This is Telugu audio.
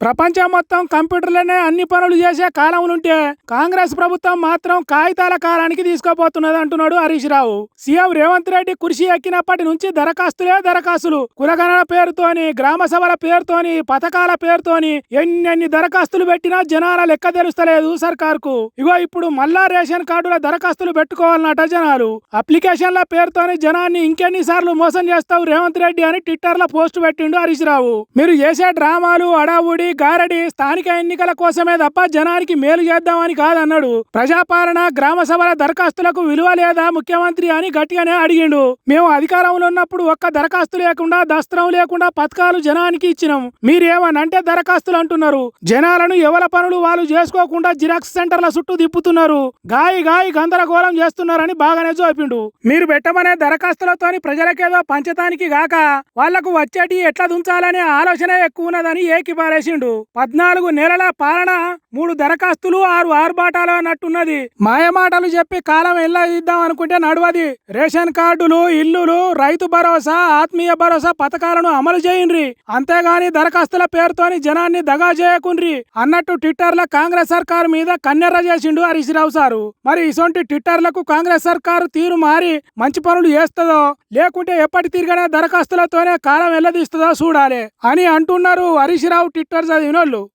ప్రపంచం మొత్తం కంప్యూటర్లనే అన్ని పనులు చేసే కాలం ఉంటే కాంగ్రెస్ ప్రభుత్వం మాత్రం కాగితాల కాలానికి తీసుకోపోతున్నది అంటున్నాడు హరీష్ రావు. సీఎం రేవంత్ రెడ్డి కుర్చీ ఎక్కినప్పటి నుంచి దరఖాస్తులే దరఖాస్తులు, కులగణన పేరుతోని, గ్రామ సభల పేరుతోని, పథకాల పేరుతోని ఎన్ని దరఖాస్తులు పెట్టినా జనాల లెక్క తెలుస్తలేదు సర్కార్కు. ఇగో ఇప్పుడు మళ్ళా రేషన్ కార్డుల దరఖాస్తులు పెట్టుకోవాలన్నట జనాలు. అప్లికేషన్ల పేరుతోని జనాన్ని ఇంకెన్నిసార్లు మోసం చేస్తావు రేవంత్ రెడ్డి అని ట్విట్టర్ లో పోస్ట్ పెట్టిండు హరీష్ రావు. మీరు చేసే డ్రామాలు, అడావుడి, గారడి స్థానిక ఎన్నికల కోసమే తప్ప జనానికి మేలు చేద్దామని కాదన్నాడు. ప్రజాపాలన, గ్రామ సభల దరఖాస్తులకు విలువ లేదా ముఖ్యమంత్రి అని గట్టిగానే అడిగిండు. మేము అధికారంలో ఉన్నప్పుడు ఒక్క దరఖాస్తు లేకుండా, దస్త్రం లేకుండా పథకాలు జనానికి ఇచ్చినాం. మీరేమనంటే దరఖాస్తులు అంటున్నారు. జనాలను ఎవల పనులు వాళ్ళు చేసుకోకుండా జిరాక్స్ సెంటర్ల చుట్టూ తిప్పుతున్నారు. గాయి గందరగోళం చేస్తున్నారని బాగానే చూపిండు. మీరు పెట్టమనే దరఖాస్తులతోని ప్రజలకేదో పంచతానికి గాక వాళ్లకు వచ్చేటి ఎట్లా దుంచాలనే ఆలోచన ఎక్కువ ఉన్నదని ఏకిపారేసిండు. 14 నెలల పాలన, 3 దరఖాస్తులు, 6 ఆర్భాటాలు అన్నట్టున్నది. మాయమాటలు చెప్పి కాలం ఎల్లదిద్దాం అనుకుంటే నడవది. రేషన్ కార్డులు, ఇల్లులు, రైతు భరోసా, ఆత్మీయ భరోసా పథకాలను అమలు చేయండి, అంతేగాని దరఖాస్తుల పేరుతోని జనాన్ని దగా చేయకుండ్రి అన్నట్టు ట్విట్టర్ లో కాంగ్రెస్ సర్కారు మీద కన్నెర్ర చేసిండు హరీష్ రావు సారు. మరి ఇసొంటి ట్విట్టర్లకు కాంగ్రెస్ సర్కారు తీరు మారి మంచి పనులు చేస్తుందో లేకుంటే ఎప్పటి తిరిగిన దరఖాస్తులతోనే కాలం ఎల్లదీస్తుందో చూడాలి అని అంటున్నారు హరీష్ రావు ట్విట్టర్ చదివినోళ్ళు.